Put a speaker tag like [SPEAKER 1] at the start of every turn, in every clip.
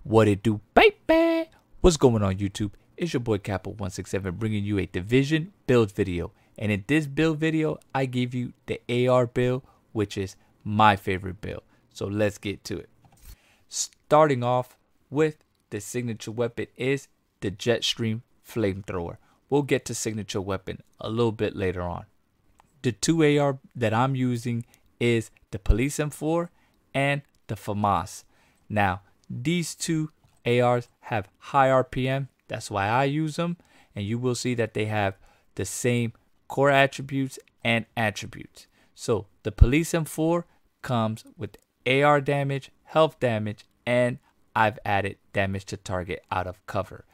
[SPEAKER 1] What it do, baby? What's going on, YouTube? It's your boy Capo167 bringing you a Division build video. And in this build video, I give you the AR build, which is my favorite build. So let's get to it. Starting off with the signature weapon is the Jetstream Flamethrower. We'll get to signature weapon a little bit later on. The two AR that I'm using is the Police M4 and the FAMAS. Now, these two ARs have high RPM. That's why I use them. And you will see that they have the same core attributes and attributes. So the Police M4 comes with AR damage, health damage, and I've added damage to target out of cover.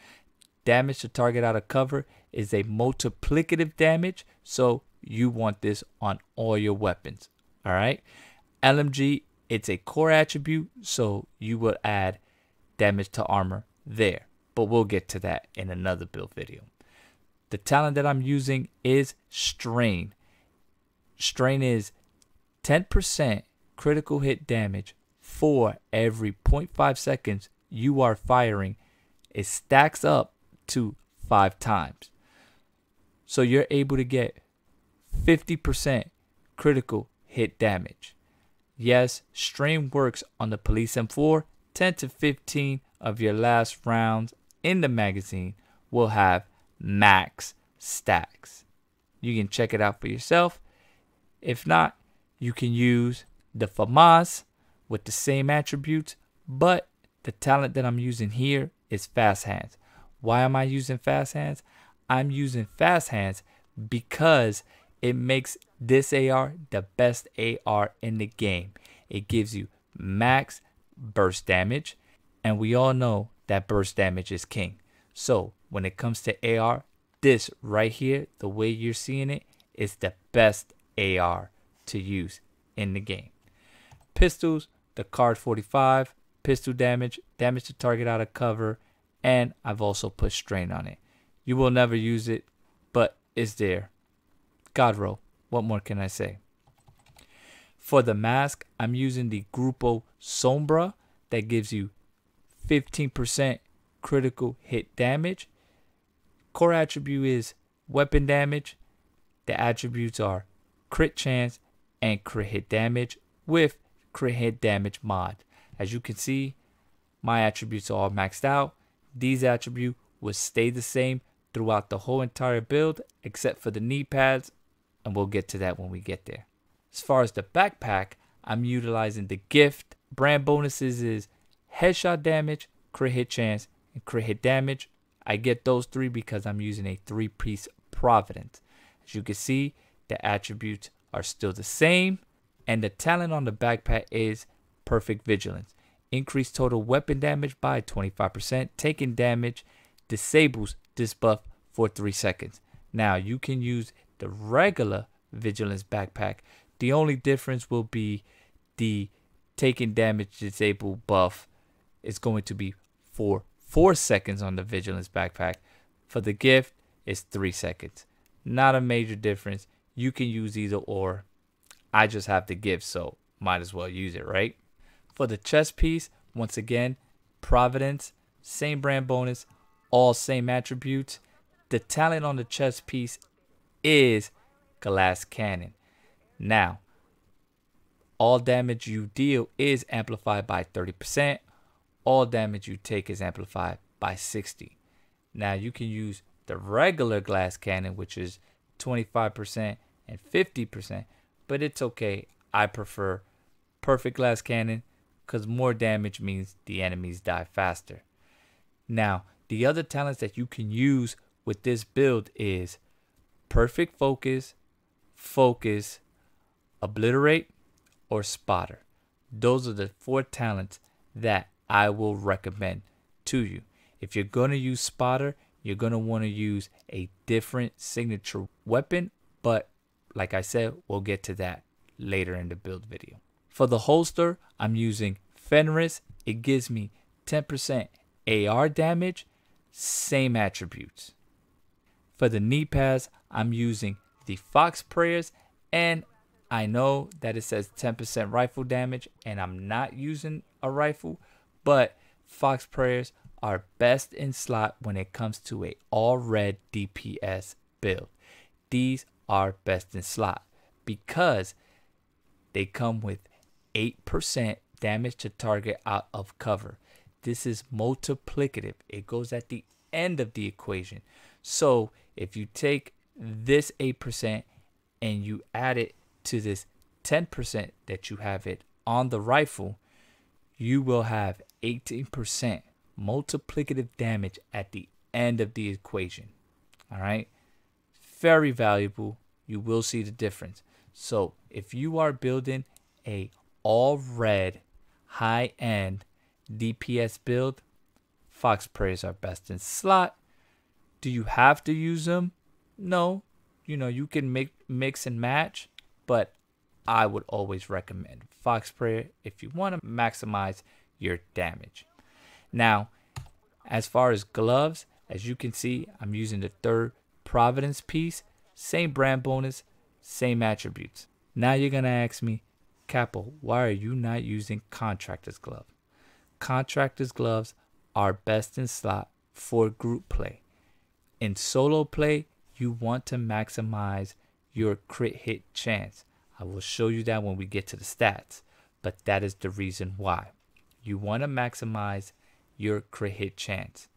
[SPEAKER 1] Damage to target out of cover is a multiplicative damage, so you want this on all your weapons. All right. LMG, it's a core attribute, so you will add damage to armor there, but we'll get to that in another build video. The talent that I'm using is Strain. Strain is 10% critical hit damage for every 0.5 seconds you are firing. It stacks up to 5 times. So you're able to get 50% critical hit damage. Yes, Strain works on the Police M4. 10 to 15 of your last rounds in the magazine will have max stacks. You can check it out for yourself. If not, you can use the FAMAS with the same attributes, but the talent that I'm using here is Fast Hands. Why am I using Fast Hands? I'm using Fast Hands because it makes this AR the best AR in the game. It gives you max burst damage, and we all know that burst damage is king. So when it comes to AR, this right here, the way you're seeing it, is the best AR to use in the game. Pistols, the Card 45, pistol damage, damage to target out of cover, and I've also put Strain on it. You will never use it, but it's there. God roll. What more can I say? For the mask, I'm using the Grupo Sombra that gives you 15% critical hit damage. Core attribute is weapon damage. The attributes are crit chance and crit hit damage with crit hit damage mod. As you can see, my attributes are all maxed out. These attributes will stay the same throughout the whole entire build except for the knee pads, and we'll get to that when we get there. As far as the backpack, I'm utilizing the gift. Brand bonuses is headshot damage, crit hit chance, and crit hit damage. I get those 3 because I'm using a 3-piece Providence. As you can see, the attributes are still the same, and the talent on the backpack is Perfect Vigilance. Increase total weapon damage by 25%. Taking damage disables this buff for 3 seconds. Now you can use the regular Vigilance backpack. The only difference will be the taking damage disabled buff is going to be for 4 seconds on the Vigilance backpack. For the gift, it's 3 seconds. Not a major difference. You can use either or. I just have the gift, so might as well use it, right? For the chest piece, once again, Providence, same brand bonus, all same attributes. The talent on the chest piece is Glass Cannon. Now, all damage you deal is amplified by 30%. All damage you take is amplified by 60. Now, you can use the regular Glass Cannon, which is 25% and 50%, but it's okay. I prefer Perfect Glass Cannon because more damage means the enemies die faster. Now, the other talents that you can use with this build is Perfect Focus, Focus, Obliterate, or Spotter. Those are the 4 talents that I will recommend to you. If you're going to use Spotter, you're going to want to use a different signature weapon, but like I said, we'll get to that later in the build video. For the holster, I'm using Fenris. It gives me 10% AR damage, same attributes. For the knee pads, I'm using the Fox Prayers, and I know that it says 10% rifle damage, and I'm not using a rifle, but Fox prayers are best in slot when it comes to a all red DPS build. These are best in slot because they come with 8% damage to target out of cover. This is multiplicative. It goes at the end of the equation. So if you take this 8% and you add it to this 10% that you have it on the rifle, you will have 18% multiplicative damage at the end of the equation. All right, very valuable. You will see the difference. So if you are building a all red high-end DPS build, Fox prayers are best in slot. Do you have to use them? No. You can mix and match, but I would always recommend Fox prayer if you want to maximize your damage. Now, as far as gloves, as you can see, I'm using the 3rd Providence piece. Same brand bonus, same attributes. Now you're going to ask me, Capo, why are you not using Contractor's glove? Contractor's gloves are best in slot for group play. In solo play, you want to maximize your crit hit chance. I will show you that when we get to the stats, but that is the reason why. You want to maximize your crit hit chance.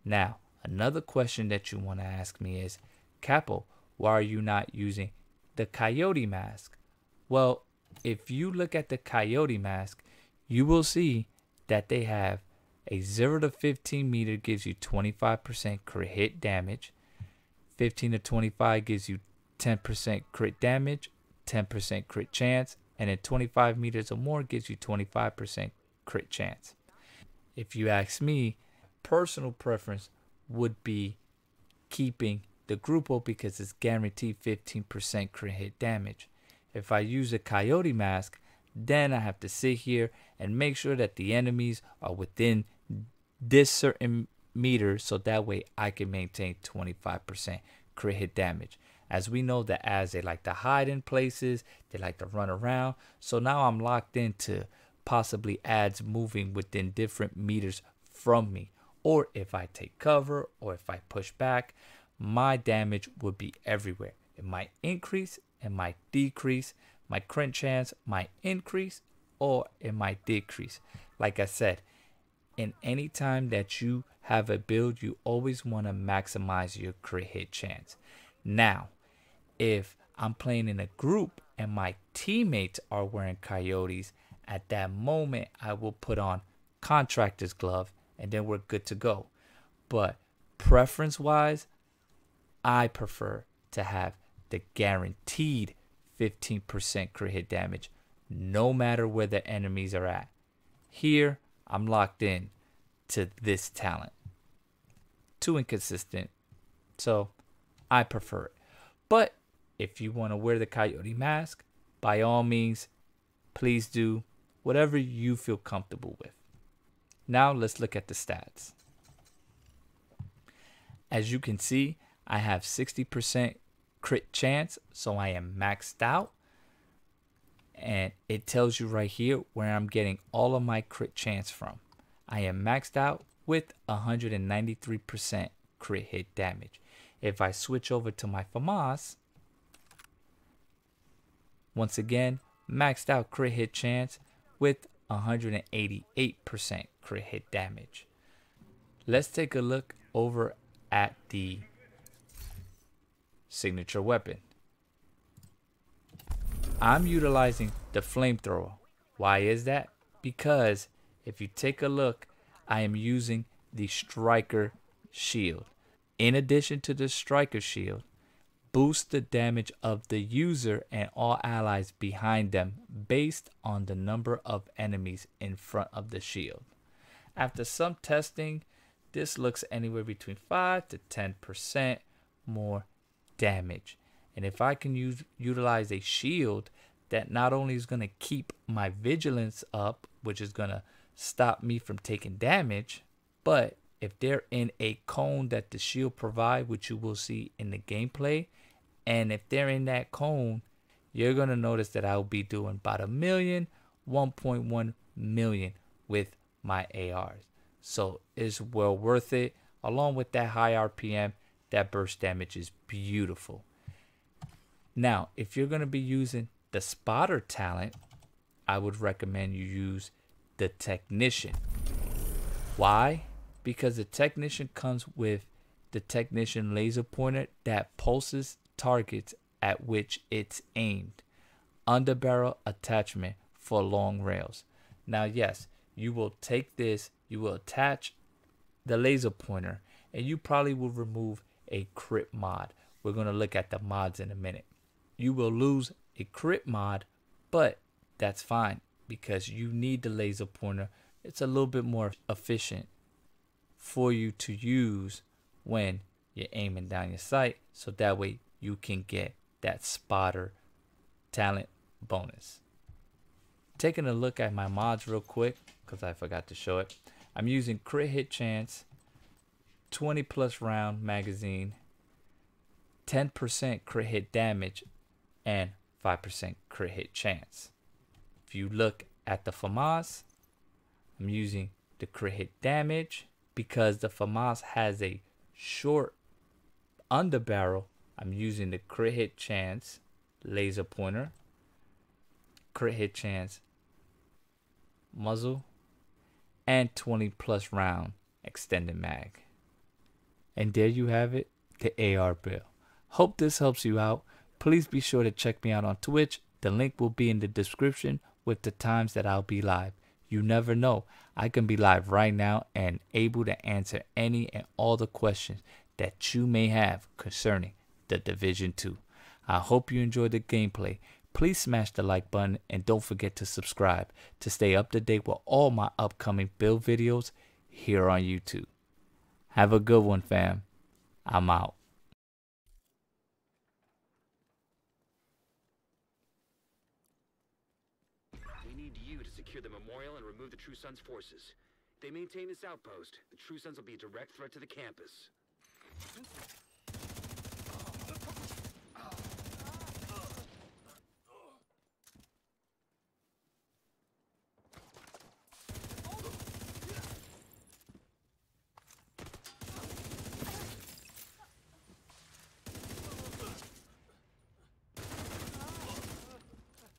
[SPEAKER 1] Now, another question that you want to ask me is, Capo, why are you not using the Coyote mask? Well, if you look at the Coyote mask, you will see that they have a 0 to 15 meter gives you 25% crit hit damage. 15 to 25 gives you 10% crit damage, 10% crit chance, and then 25 meters or more gives you 25% crit chance. If you ask me, personal preference would be keeping the Grupo because it's guaranteed 15% crit hit damage. If I use a Coyote mask, then I have to sit here and make sure that the enemies are within this certain meter, so that way I can maintain 25% crit hit damage. As we know that as they like to hide in places, they like to run around. So now I'm locked into possibly ads moving within different meters from me. Or if I take cover or if I push back, my damage would be everywhere. It might increase, it might decrease. My crit chance might increase or it might decrease. Like I said, in any time that you have a build, you always want to maximize your crit hit chance. Now, if I'm playing in a group and my teammates are wearing Coyotes, at that moment I will put on Contractor's glove and then we're good to go. But preference wise, I prefer to have the guaranteed 15% crit hit damage no matter where the enemies are at. Here I'm locked in to this talent. Too inconsistent, so I prefer it. But if you want to wear the Coyote mask, by all means, please do whatever you feel comfortable with. Now let's look at the stats. As you can see, I have 60% crit chance, so I am maxed out. And it tells you right here where I'm getting all of my crit chance from. I am maxed out with 193% crit hit damage. If I switch over to my FAMAS, once again, maxed out crit hit chance with 188% crit hit damage. Let's take a look over at the signature weapon. I'm utilizing the flamethrower. Why is that? Because if you take a look, I am using the striker shield. In addition to the striker shield, boost the damage of the user and all allies behind them based on the number of enemies in front of the shield. After some testing, this looks anywhere between 5 to 10% more damage. And if I can utilize a shield that not only is going to keep my vigilance up, which is going to stop me from taking damage, but if they're in a cone that the shield provide, which you will see in the gameplay, and if they're in that cone, you're going to notice that I'll be doing about 1 million, 1.1 million with my ARs. So it's well worth it. Along with that high RPM, that burst damage is beautiful. Now, if you're going to be using the spotter talent, I would recommend you use the technician. Why? Because the technician comes with the technician laser pointer that pulses targets at which it's aimed. Underbarrel attachment for long rails. Now, yes, you will take this, you will attach the laser pointer, and you probably will remove a crit mod. We're going to look at the mods in a minute. You will lose a crit mod, but that's fine because you need the laser pointer. It's a little bit more efficient for you to use when you're aiming down your sight, so that way you can get that spotter talent bonus. Taking a look at my mods real quick because I forgot to show it. I'm using crit hit chance, 20 plus round magazine, 10% crit hit damage, and 5% crit hit chance. If you look at the FAMAS, I'm using the crit hit damage because the FAMAS has a short underbarrel. I'm using the crit hit chance laser pointer, crit hit chance muzzle, and 20 plus round extended mag. And there you have it, the AR build. Hope this helps you out. Please be sure to check me out on Twitch. The link will be in the description with the times that I'll be live. You never know, I can be live right now and able to answer any and all the questions that you may have concerning the Division 2. I hope you enjoyed the gameplay. Please smash the like button and don't forget to subscribe to stay up to date with all my upcoming build videos here on YouTube. Have a good one, fam. I'm out.
[SPEAKER 2] We need you to secure the memorial and remove the True Sons forces. If they maintain this outpost, the True Sons will be a direct threat to the campus.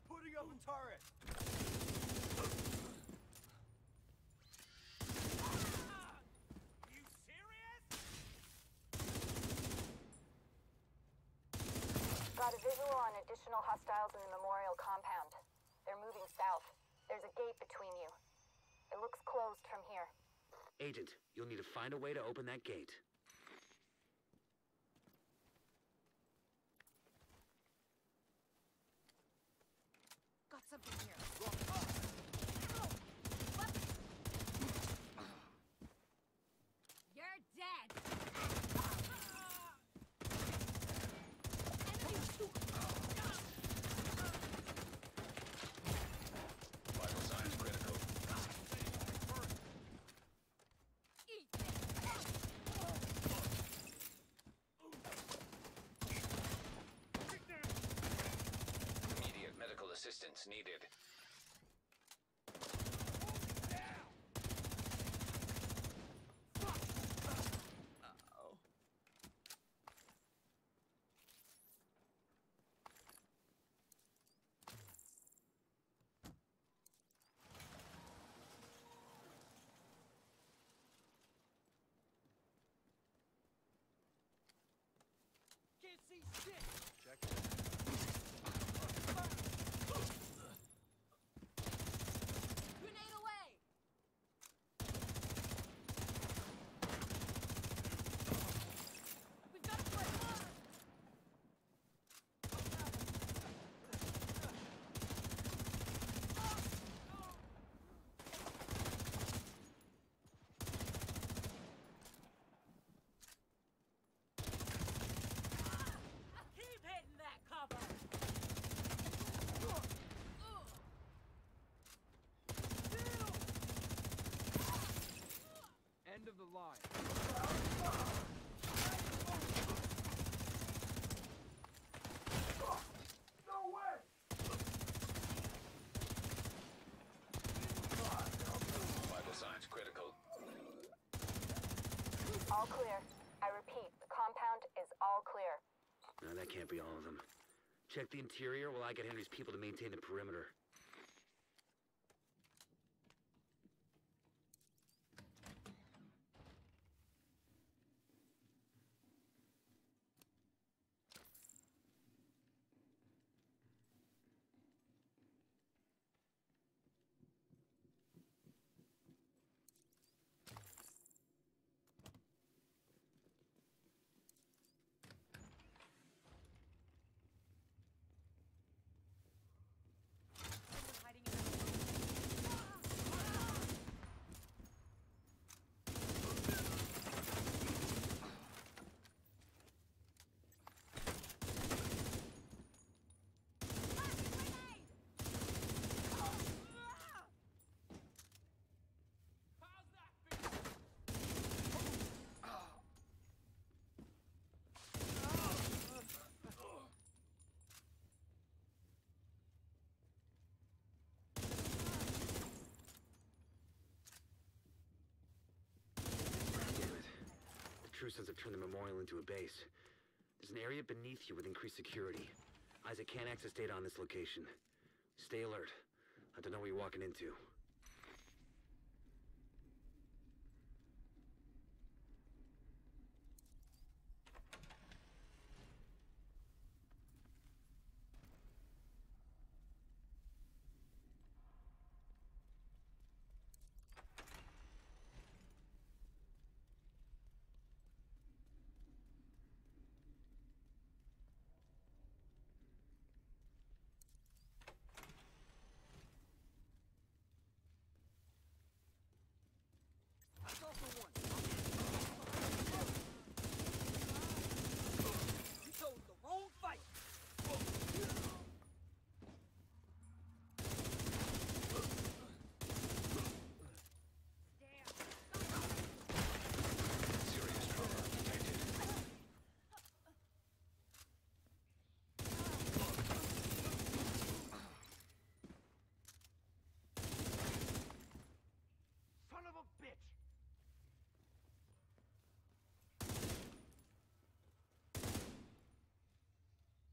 [SPEAKER 3] Putting up a turret! You serious?
[SPEAKER 4] Got a visual on additional hostiles in the memorial compound. They're moving south. There's a gate between you. It looks closed from here.
[SPEAKER 2] Agent, you'll need to find a way to open that gate.
[SPEAKER 4] Got something here. You're dead!
[SPEAKER 2] Vital signs critical. Immediate medical assistance needed.
[SPEAKER 3] Can't see shit! Check it.
[SPEAKER 4] Grenade away! We've got a break! Keep hitting that cover!
[SPEAKER 3] End of the line. No way!
[SPEAKER 2] Vital signs critical.
[SPEAKER 4] All clear. I repeat, the compound is all clear.
[SPEAKER 2] No, that can't be all of them. Check the interior while I get Henry's people to maintain the perimeter.
[SPEAKER 5] Hiding in the
[SPEAKER 3] How's that feel?
[SPEAKER 2] Damn it. The True Sons have turned the memorial into a base. There's an area beneath you with increased security. Isaac can't access data on this location. Stay alert. I don't know what you're walking into.
[SPEAKER 3] That's all for one. You chose the wrong fight.
[SPEAKER 2] Serious trauma detected.
[SPEAKER 3] Son of a bitch.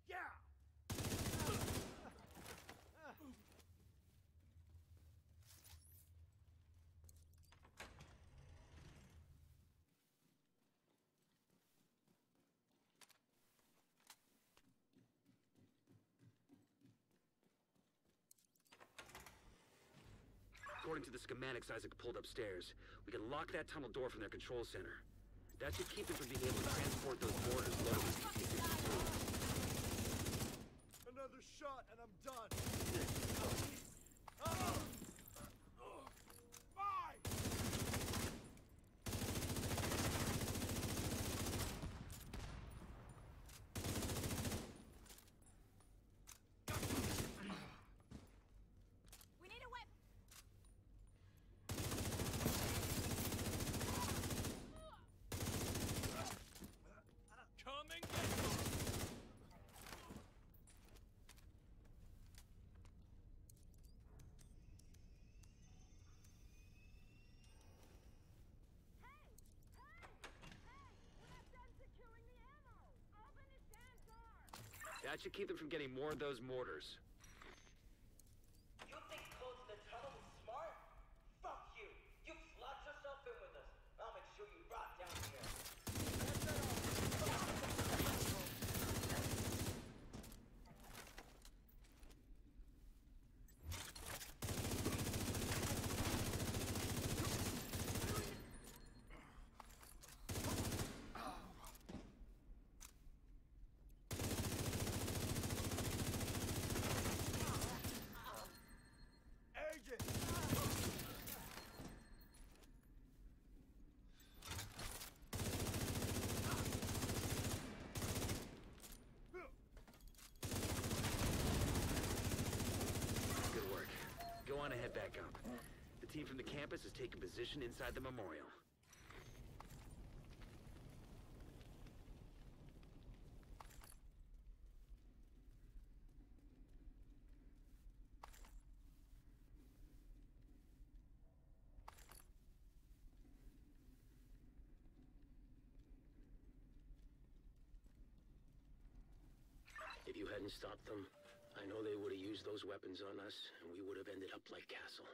[SPEAKER 3] Yeah.
[SPEAKER 2] According to the schematics Isaac pulled upstairs, we can lock that tunnel door from their control center. That should keep them from being able to transport those mortars loaded with PT-52.
[SPEAKER 3] Another shot and I'm done. Bye.
[SPEAKER 5] We need a whip.
[SPEAKER 3] Come and get me.
[SPEAKER 2] That should keep them from getting more of those mortars.
[SPEAKER 6] You think closing the tunnel is smart? Fuck you! You slot yourself in with us. I'll make sure you rot down here.
[SPEAKER 3] Agent.
[SPEAKER 2] Good work. Go on and head back up. The team from the campus is taking position inside the memorial. didn't stop them, I know they would have used those weapons on us, and we would have ended up like Castle.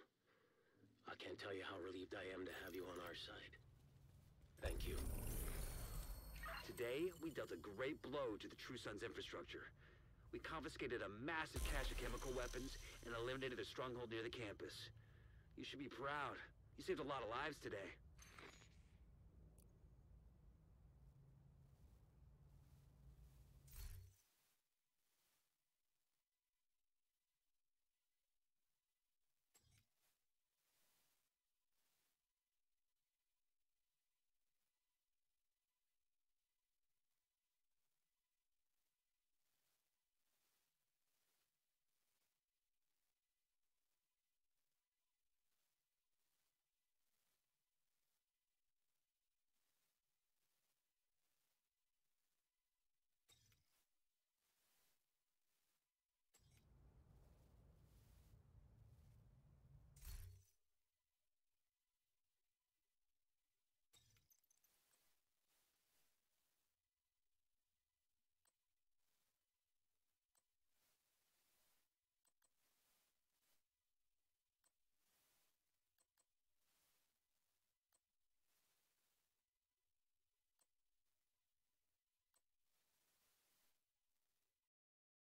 [SPEAKER 2] I can't tell you how relieved I am to have you on our side. Thank you. Today, we dealt a great blow to the True Sons infrastructure. We confiscated a massive cache of chemical weapons and eliminated a stronghold near the campus. You should be proud. You saved a lot of lives today.